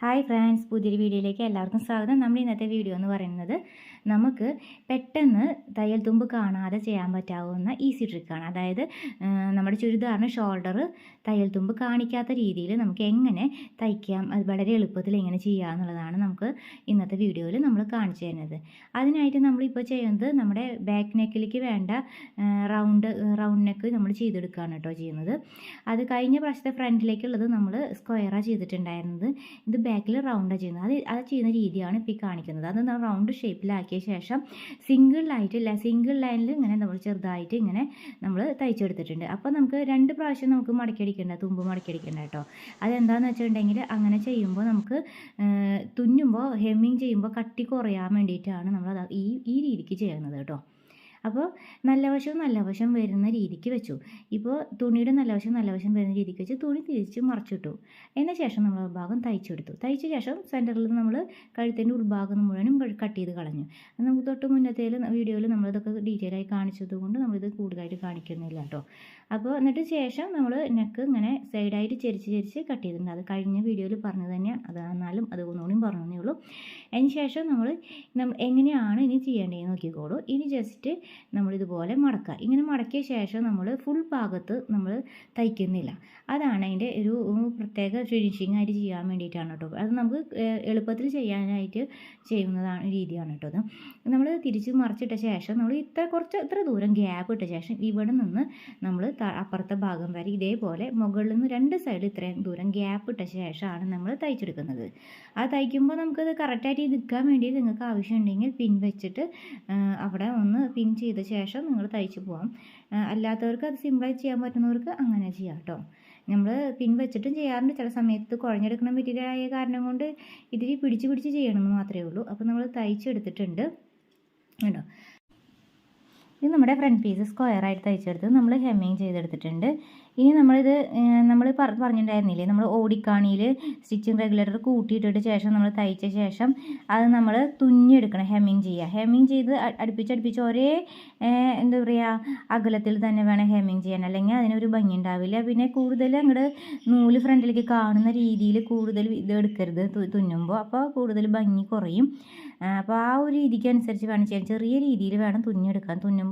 Hi friends, പുതിയൊരു വീഡിയോയിലേക്ക് എല്ലാവർക്കും സ്വാഗതം. നമ്മൾ ഇന്നത്തെ വീഡിയോ എന്ന് പറയുന്നത് നമുക്ക് പെട്ടെന്ന് തയ്യൽ തുമ്പ് കാണാതെ ചെയ്യാൻ പറ്റാവുന്ന ഈസി ട്രിക്കാണ്. അതായത് നമ്മുടെ ചുരിദാറിന് ഷോൾഡർ തയ്യൽ തുമ്പ് കാണിക്കാത്ത രീതിയിൽ നമുക്ക് എങ്ങനെ തയ്ക്കാം, അത് വളരെ എളുപ്പത്തിൽ എങ്ങനെ ചെയ്യാം എന്നുള്ളതാണ് നമുക്ക് ഇന്നത്തെ വീഡിയോയിൽ നമ്മൾ കാണിച്ചു തരുന്നത്. അതിനായിട്ട് നമ്മളിപ്പോൾ ചെയ്യുന്നത് നമ്മുടെ ബാക്ക് നെക്കിലേക്ക് വേണ്ട റൗണ്ട് നെക്ക് നമ്മൾ ചെയ്തെടുക്കുകയാണ് കേട്ടോ ചെയ്യുന്നത്. അത് കഴിഞ്ഞ പ്രാവശ്യത്തെ ഫ്രണ്ടിലേക്കുള്ളത് നമ്മൾ സ്ക്വയറാണ് ചെയ്തിട്ടുണ്ടായിരുന്നത്. ഇത് ബാക്കിൽ റൗണ്ടാണ് ചെയ്യുന്നത്. അത് ചെയ്യുന്ന രീതിയാണ് ഇപ്പോൾ ഈ കാണിക്കുന്നത്. അത് നമ്മൾ റൗണ്ട് ഷേപ്പിലാക്കിയ ശേഷം സിംഗിൾ ലൈനിൽ ഇങ്ങനെ നമ്മൾ ചെറുതായിട്ട് ഇങ്ങനെ നമ്മൾ തയ്ച്ചെടുത്തിട്ടുണ്ട്. അപ്പോൾ നമുക്ക് 2 പ്രാവശ്യം നമുക്ക് മടക്കിയടിക്കേണ്ട, തുമ്പ് മടക്കിയടിക്കേണ്ട കേട്ടോ. അതെന്താണെന്ന് വെച്ചിട്ടുണ്ടെങ്കിൽ അങ്ങനെ ചെയ്യുമ്പോൾ നമുക്ക് തുന്നുമ്പോൾ ഹെമ്മിങ് ചെയ്യുമ്പോൾ കട്ടി കുറയാൻ വേണ്ടിയിട്ടാണ് നമ്മൾ ഈ രീതിക്ക് ചെയ്യുന്നത് കേട്ടോ. അപ്പോൾ നല്ല വശം വരുന്ന രീതിക്ക് വെച്ചു. ഇപ്പോൾ തുണിയുടെ നല്ല വശം വരുന്ന രീതിക്ക് വെച്ച് തുണി തിരിച്ച് മറിച്ചിട്ടു. അതിന് ശേഷം നമ്മൾ ഭാഗം തയ്ച്ചെടുത്തു. തയ്ച്ച ശേഷം സെൻറ്ററിൽ നമ്മൾ കഴുത്തിൻ്റെ ഉൾഭാഗം മുഴുവനും കട്ട് ചെയ്ത് കളഞ്ഞു. നമുക്ക് തൊട്ട് മുന്നത്തെ വീഡിയോയിൽ നമ്മളിതൊക്കെ ഡീറ്റെയിൽ ആയി കാണിച്ചത് കൊണ്ട് നമ്മളിത് കൂടുതലായിട്ട് കാണിക്കുന്നില്ല കേട്ടോ. അപ്പോൾ എന്നിട്ട് ശേഷം നമ്മൾ നെക്ക് ഇങ്ങനെ സൈഡായിട്ട് ചെരിച്ച് കട്ട് ചെയ്തിട്ടുണ്ട്. അത് കഴിഞ്ഞ വീഡിയോയിൽ പറഞ്ഞത് തന്നെയാണ്. എന്നാലും അത് ഒന്നുകൂടി പറഞ്ഞതേ ഉള്ളൂ. അതിന് ശേഷം നമ്മൾ എങ്ങനെയാണ് ഇനി ചെയ്യേണ്ടതെന്ന് നോക്കിക്കോളൂ. ഇനി ജസ്റ്റ് നമ്മളിതുപോലെ മടക്കുക. ഇങ്ങനെ മടക്കിയ ശേഷം നമ്മൾ ഫുൾ ഭാഗത്ത് നമ്മൾ തയ്ക്കുന്നില്ല. അതാണ് അതിൻ്റെ ഒരു പ്രത്യേക ഫിനിഷിംഗ് ആയിട്ട് ചെയ്യാൻ വേണ്ടിയിട്ടാണ് കേട്ടോ. അത് നമുക്ക് എളുപ്പത്തിൽ ചെയ്യാനായിട്ട് ചെയ്യുന്നതാണ് രീതിയാണ് കേട്ടോ. അത് നമ്മൾ തിരിച്ച് മറിച്ചിട്ട ശേഷം നമ്മൾ ഇത്ര ദൂരം ഗ്യാപ്പ് ഇട്ട ശേഷം ഇവിടെ നിന്ന് നമ്മൾ അപ്പുറത്തെ ഭാഗം വരെ ഇതേപോലെ മുകളിൽ നിന്ന് 2 സൈഡിൽ ഇത്രയും ദൂരം ഗ്യാപ്പ് ഇട്ട ശേഷമാണ് നമ്മൾ തയ്ച്ചെടുക്കുന്നത്. അത് തയ്ക്കുമ്പോൾ നമുക്കത് കറക്റ്റായിട്ട് നിൽക്കാൻ വേണ്ടി നിങ്ങൾക്ക് ആവശ്യമുണ്ടെങ്കിൽ പിൻ വെച്ചിട്ട് അവിടെ ഒന്ന് പിൻ ചെയ്ത ശേഷം നിങ്ങൾ തയ്ച്ച് പോകാം. അല്ലാത്തവർക്ക് അത് സിമ്പിളായി ചെയ്യാൻ പറ്റുന്നവർക്ക് അങ്ങനെ ചെയ്യാം കേട്ടോ. നമ്മൾ പിൻ വെച്ചിട്ടും ചെയ്യാറുണ്ട്. ചില സമയത്ത് കുഴഞ്ഞെടുക്കുന്ന മെറ്റീരിയലായ കാരണം കൊണ്ട് ഇതിൽ പിടിച്ച് ചെയ്യണമെന്ന് മാത്രമേ ഉള്ളൂ. അപ്പോൾ നമ്മൾ തയ്ച്ചെടുത്തിട്ടുണ്ട് കേട്ടോ. ഇത് നമ്മുടെ ഫ്രണ്ട് പീസ് സ്ക്വയറായിട്ട് തയ്ച്ചെടുത്ത് നമ്മൾ ഹെമ്മിങ് ചെയ്തെടുത്തിട്ടുണ്ട്. ഇനി നമ്മൾ പറഞ്ഞിട്ടുണ്ടായിരുന്നില്ലേ, നമ്മൾ ഓടിക്കാണിയിൽ സ്റ്റിച്ചിങ് റെഗുലേറ്റർ കൂട്ടിയിട്ടിട്ട് ശേഷം നമ്മൾ തയ്ച്ച ശേഷം അത് നമ്മൾ തുന്നിയെടുക്കണം. ഹെമ്മിങ് ചെയ്ത് അടുപ്പിച്ച് ഒരേ എന്താ പറയുക അകലത്തിൽ തന്നെ വേണം ഹെമ്മിങ് ചെയ്യാൻ. അല്ലെങ്കിൽ അതിനൊരു ഭംഗി ഉണ്ടാവില്ല. പിന്നെ കൂടുതൽ അങ്ങോട്ട് നൂല് ഫ്രണ്ടിലേക്ക് കാണുന്ന രീതിയിൽ കൂടുതൽ ഇത് എടുക്കരുത് തുന്നുമ്പോൾ. അപ്പോൾ കൂടുതൽ ഭംഗി കുറയും. അപ്പോൾ ആ ഒരു രീതിക്ക് അനുസരിച്ച് വേണം ചെയ്യാൻ. ചെറിയ രീതിയിൽ വേണം തുന്നിയെടുക്കാൻ. തുന്നുമ്പോൾ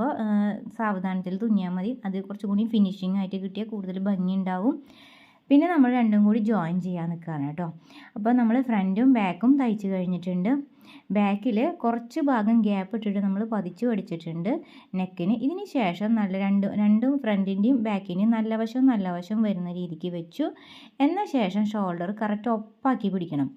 സാവധാനത്തിൽ തുന്നിയാൽ മതി. അത് കുറച്ചും കൂടി ഫിനിഷിംഗ് ആയിട്ട് കിട്ടിയാൽ കൂടുതൽ ഭംഗി ഉണ്ടാവും. പിന്നെ നമ്മൾ രണ്ടും കൂടി ജോയിൻ ചെയ്യാൻ നിൽക്കുകയാണ് കേട്ടോ. അപ്പോൾ നമ്മൾ ഫ്രണ്ടും ബാക്കും തയ്ച്ച് കഴിഞ്ഞിട്ടുണ്ട്. ബാക്കിൽ കുറച്ച് ഭാഗം ഗ്യാപ്പ് ഇട്ടിട്ട് നമ്മൾ പതിച്ച് പഠിച്ചിട്ടുണ്ട് നെക്കിന്. ഇതിന് ശേഷം നല്ല രണ്ടും ഫ്രണ്ടിൻ്റെയും ബാക്കിൻ്റെയും നല്ല വശം വരുന്ന രീതിക്ക് വെച്ചു. എന്ന ശേഷം ഷോൾഡർ കറക്റ്റ് ഒപ്പാക്കി പിടിക്കണം.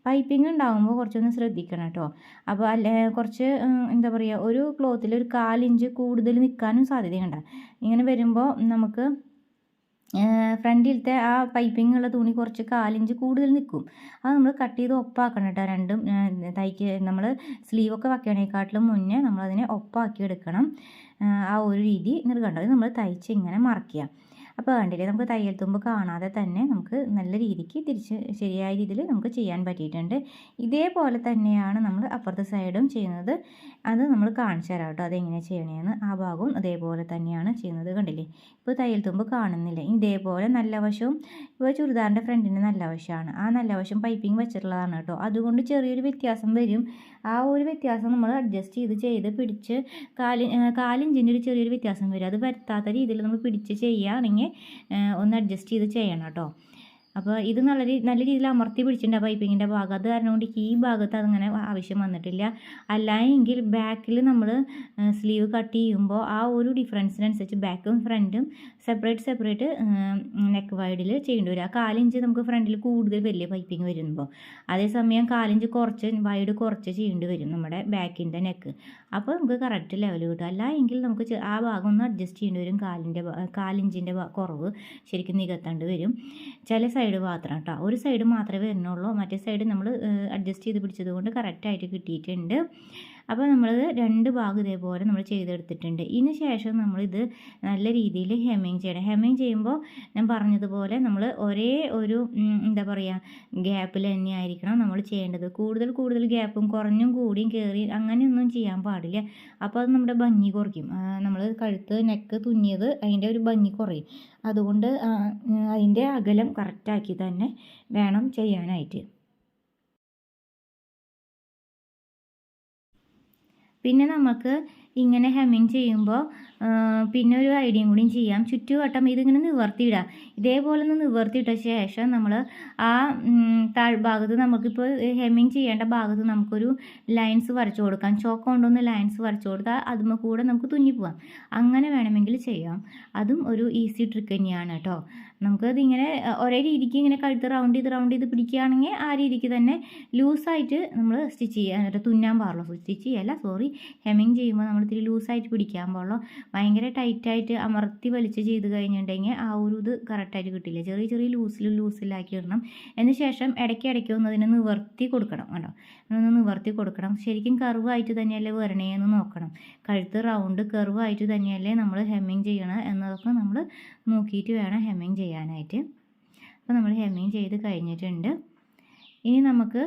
പൈപ്പിംഗ് ഉണ്ടാകുമ്പോൾ കുറച്ചൊന്ന് ശ്രദ്ധിക്കണം കേട്ടോ. അപ്പോൾ കുറച്ച് എന്താ പറയുക, ഒരു ക്ലോത്തിൽ ഒരു 1/4 ഇഞ്ച് കൂടുതൽ നിൽക്കാനും സാധ്യതയുണ്ട്. ഇങ്ങനെ വരുമ്പോൾ നമുക്ക് ഫ്രണ്ടിലത്തെ ആ പൈപ്പിംഗ് ഉള്ള തുണി കുറച്ച് 1/4 ഇഞ്ച് കൂടുതൽ നിൽക്കും. അത് നമ്മൾ കട്ട് ചെയ്ത് ഒപ്പാക്കണം കേട്ടോ. രണ്ടും നമ്മൾ സ്ലീവൊക്കെ വയ്ക്കണേക്കാട്ടിലും മുന്നേ നമ്മളതിനെ ഒപ്പാക്കി എടുക്കണം. ആ ഒരു രീതി കണ്ടത് നമ്മൾ തയ്ച്ച് ഇങ്ങനെ മറക്കുക. അപ്പോൾ കണ്ടില്ലേ, നമുക്ക് തയ്യൽ തുമ്പ് കാണാതെ തന്നെ നമുക്ക് നല്ല രീതിക്ക് തിരിച്ച് ശരിയായ രീതിയിൽ നമുക്ക് ചെയ്യാൻ പറ്റിയിട്ടുണ്ട്. ഇതേപോലെ തന്നെയാണ് നമ്മൾ അപ്പുറത്തെ സൈഡും ചെയ്യുന്നത്. അത് നമ്മൾ കാണിച്ചു തരാം കേട്ടോ അതെങ്ങനെ ചെയ്യണമെന്ന്. ആ ഭാഗവും അതേപോലെ തന്നെയാണ് ചെയ്യുന്നത്. കണ്ടില്ലേ, ഇപ്പോൾ തയ്യൽ തുമ്പ് കാണുന്നില്ല. ഇതേപോലെ നല്ല വശവും ഇപ്പോൾ ചുരിദാറിൻ്റെ ഫ്രണ്ടിൻ്റെ നല്ല വശമാണ്. ആ നല്ല വശം പൈപ്പിംഗ് വെച്ചിട്ടുള്ളതാണ് കേട്ടോ. അതുകൊണ്ട് ചെറിയൊരു വ്യത്യാസം വരും. ആ ഒരു വ്യത്യാസം നമ്മൾ അഡ്ജസ്റ്റ് ചെയ്ത് പിടിച്ച് 1/4 ഇഞ്ചിൻ്റെ ഒരു ചെറിയൊരു വ്യത്യാസം വരും. അത് വരുത്താത്ത രീതിയിൽ നമ്മൾ പിടിച്ച് ചെയ്യുകയാണെങ്കിൽ ഒന്ന് അഡ്ജസ്റ്റ് ചെയ്ത് ചെയ്യണം കേട്ടോ. അപ്പോൾ ഇത് നല്ല രീതിയിൽ അമർത്തി പിടിച്ചിട്ടുണ്ട് ആ പൈപ്പിങ്ങിൻ്റെ ഭാഗം. അത് കാരണം കൊണ്ട് ഈ ഭാഗത്ത് അതങ്ങനെ ആവശ്യം വന്നിട്ടില്ല. അല്ലെങ്കിൽ ബാക്കിൽ നമ്മൾ സ്ലീവ് കട്ട് ചെയ്യുമ്പോൾ ആ ഒരു ഡിഫറൻസിനനുസരിച്ച് ബാക്കും ഫ്രണ്ടും സെപ്പറേറ്റ് നെക്ക് വൈഡിൽ ചെയ്യേണ്ടി വരും. ആ 1/4 ഇഞ്ച് നമുക്ക് ഫ്രണ്ടിൽ കൂടുതൽ വലിയ പൈപ്പിംഗ് വരുമ്പോൾ, അതേസമയം 1/4 ഇഞ്ച് വൈഡ് കുറച്ച് ചെയ്യേണ്ടി വരും നമ്മുടെ ബാക്കിൻ്റെ നെക്ക്. അപ്പോൾ നമുക്ക് കറക്റ്റ് ലെവൽ കിട്ടും. അല്ല എങ്കിൽ നമുക്ക് ആ ഭാഗം ഒന്ന് അഡ്ജസ്റ്റ് ചെയ്യേണ്ടി വരും. 1/4 ഇഞ്ചിൻ്റെ കുറവ് ശരിക്കും നികത്തേണ്ടി വരും. ചില സൈഡ് മാത്രം കേട്ടോ, ഒരു സൈഡ് മാത്രമേ വരുന്നുള്ളൂ. മറ്റേ സൈഡ് നമ്മൾ അഡ്ജസ്റ്റ് ചെയ്ത് പിടിച്ചത് കൊണ്ട് കറക്റ്റായിട്ട് കിട്ടിയിട്ടുണ്ട്. അപ്പോൾ നമ്മൾ 2 ഭാഗം ഇതേപോലെ നമ്മൾ ചെയ്തെടുത്തിട്ടുണ്ട്. ഇതിന് ശേഷം നമ്മളിത് നല്ല രീതിയിൽ ഹെമ്മിങ് ചെയ്യണം. ഹെമ്മിങ് ചെയ്യുമ്പോൾ ഞാൻ പറഞ്ഞതുപോലെ നമ്മൾ ഒരേ ഒരു എന്താ പറയുക ഗ്യാപ്പിൽ തന്നെ ആയിരിക്കണം നമ്മൾ ചെയ്യേണ്ടത്. കൂടുതൽ ഗ്യാപ്പും കുറഞ്ഞും കൂടിയും കയറി അങ്ങനെയൊന്നും ചെയ്യാൻ പാടില്ല. അപ്പോൾ അത് നമ്മുടെ ഭംഗി കുറയ്ക്കും. നമ്മൾ കഴുത്ത് നെക്ക് തുന്നിയത് അതിൻ്റെ ഒരു ഭംഗി കുറയും. അതുകൊണ്ട് അതിൻ്റെ അകലം കറക്റ്റാക്കി തന്നെ വേണം ചെയ്യാനായിട്ട്. പിന്നെ നമുക്ക് ഇങ്ങനെ ഹെമ്മിങ് ചെയ്യുമ്പോൾ പിന്നെ ഒരു ഐഡിയയും കൂടിയും ചെയ്യാം. ചുറ്റുവട്ടം ഇതിങ്ങനെ നിവർത്തിയിടുക. ഇതേപോലെ ഒന്ന് നിവർത്തിയിട്ട ശേഷം നമ്മൾ ആ താഴ്ഭാഗത്ത് നമുക്കിപ്പോൾ ഹെമ്മിങ് ചെയ്യേണ്ട ഭാഗത്ത് നമുക്കൊരു ലൈൻസ് വരച്ചു കൊടുക്കാം. ചോക്ക് കൊണ്ടൊന്ന് ലൈൻസ് വരച്ചു കൊടുത്താൽ അതുമ്മ കൂടെ നമുക്ക് തുന്നിപ്പോവാം. അങ്ങനെ വേണമെങ്കിൽ ചെയ്യാം. അതും ഒരു ഈസി ട്രിക്ക് തന്നെയാണ് കേട്ടോ. നമുക്കതിങ്ങനെ ഒരേ രീതിക്ക് ഇങ്ങനെ കഴുത്ത് റൗണ്ട് ചെയ്ത് പിടിക്കുകയാണെങ്കിൽ ആ രീതിക്ക് തന്നെ ലൂസായിട്ട് നമ്മൾ സ്റ്റിച്ച് ചെയ്യുക. എന്നിട്ട് തുന്നാൻ പാടുള്ളൂ. സ്റ്റിച്ച് ചെയ്യല്ല, ഹെമ്മിങ് ചെയ്യുമ്പോൾ നമ്മൾ ഇത്തിരി ലൂസായിട്ട് പിടിക്കാൻ പാടുള്ളൂ. ഭയങ്കര ടൈറ്റായിട്ട് അമർത്തി വലിച്ച് ചെയ്ത് കഴിഞ്ഞിട്ടുണ്ടെങ്കിൽ ആ ഒരു ഇത് കറക്റ്റായിട്ട് കിട്ടില്ല. ചെറിയ ലൂസിലാക്കി ഇടണം. അതിന് ശേഷം ഇടയ്ക്ക് ഒന്ന് അതിനെ നിവർത്തി കൊടുക്കണം കേട്ടോ. ഒന്ന് നിവർത്തി കൊടുക്കണം. ശരിക്കും കർവായിട്ട് തന്നെയല്ലേ വരണേന്ന് നോക്കണം. കഴുത്ത് റൗണ്ട് കർവായിട്ട് തന്നെയല്ലേ നമ്മൾ ഹെമ്മിങ് ചെയ്യണം എന്നതൊക്കെ നമ്മൾ നോക്കിയിട്ട് വേണം ഹെമ്മിങ് ചെയ്യാനായിട്ട്. അപ്പോൾ നമ്മൾ ഹെമ്മിങ് ചെയ്ത് കഴിഞ്ഞിട്ടുണ്ട്. ഇനി നമുക്ക്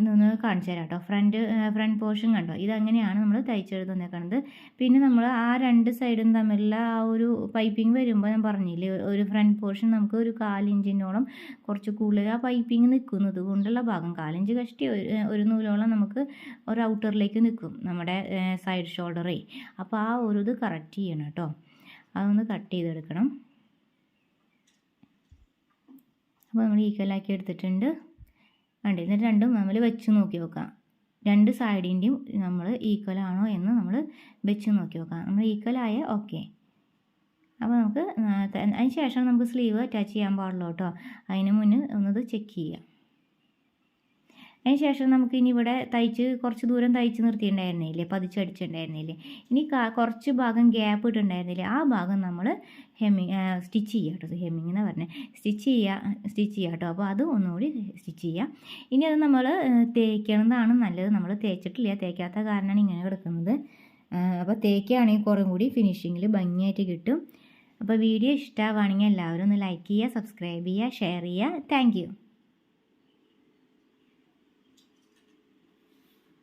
നിന്ന് കാണിച്ചു തരാം കേട്ടോ. ഫ്രണ്ട് പോർഷൻ കണ്ടോ, ഇതങ്ങനെയാണ് നമ്മൾ തയ്ച്ചെടുത്ത്. പിന്നെ നമ്മൾ ആ രണ്ട് സൈഡും തമ്മിലുള്ള ആ ഒരു പൈപ്പിംഗ് വരുമ്പോൾ ഞാൻ പറഞ്ഞില്ലേ, ഒരു ഫ്രണ്ട് പോർഷൻ നമുക്ക് ഒരു 1/4 ഇഞ്ചിനോളം കുറച്ച് കൂടുതൽ ആ പൈപ്പിംഗ് നിൽക്കുന്നത് കൊണ്ടുള്ള ഭാഗം 1/4 ഇഞ്ച് കഷ്ടി ഒരു നൂലോളം നമുക്ക് ഒരു ഔട്ടറിലേക്ക് നിൽക്കും നമ്മുടെ സൈഡ് ഷോൾഡറേ. അപ്പോൾ ആ ഒരു ഇത് കറക്റ്റ് ചെയ്യണം കേട്ടോ. അതൊന്ന് കട്ട് ചെയ്തെടുക്കണം. അപ്പോൾ നമ്മൾ ഈക്വലാക്കി എടുത്തിട്ടുണ്ട്. എന്നിട്ട് രണ്ടും നമ്മൾ വെച്ച് നോക്കി നോക്കാം. രണ്ട് സൈഡിൻ്റെയും നമ്മൾ ഈക്വൽ ആണോ എന്ന് നമ്മൾ വെച്ച് നോക്കി നോക്കാം. നമ്മൾ ഈക്വലായ ഓക്കെ. അപ്പോൾ നമുക്ക് അതിന് ശേഷം നമുക്ക് സ്ലീവ് അറ്റാച്ച് ചെയ്യാൻ പാടുള്ളൂ കേട്ടോ. അതിന് മുന്നേ ഒന്നത് ചെക്ക് ചെയ്യാം. അതിന് ശേഷം നമുക്ക് ഇനി ഇവിടെ കുറച്ച് ദൂരം തയ്ച്ച് നിർത്തിയിട്ടുണ്ടായിരുന്നില്ലേ, പതിച്ചടിച്ചിട്ടുണ്ടായിരുന്നില്ലേ. ഇനി കുറച്ച് ഭാഗം ഗ്യാപ്പ് ഇട്ടുണ്ടായിരുന്നില്ലേ, ആ ഭാഗം നമ്മൾ സ്റ്റിച്ച് ചെയ്യുക കേട്ടോ. ഹെമ്മിങ് എന്ന് പറഞ്ഞാൽ സ്റ്റിച്ച് ചെയ്യുക കേട്ടോ. അപ്പോൾ അത് ഒന്നുകൂടി സ്റ്റിച്ച് ചെയ്യാം. ഇനി അത് നമ്മൾ തേക്കുന്നതാണ് നല്ലത്. നമ്മൾ തേച്ചിട്ടില്ല, തേക്കാത്ത കാരണമാണ് ഇങ്ങനെ കിടക്കുന്നത്. അപ്പോൾ തേക്കുകയാണെങ്കിൽ കുറേ കൂടി ഫിനിഷിങ്ങിൽ ഭംഗിയായിട്ട് കിട്ടും. അപ്പോൾ വീഡിയോ ഇഷ്ടമാവുകയാണെങ്കിൽ എല്ലാവരും ഒന്ന് ലൈക്ക് ചെയ്യുക, സബ്സ്ക്രൈബ് ചെയ്യുക, ഷെയർ ചെയ്യുക. Thank you.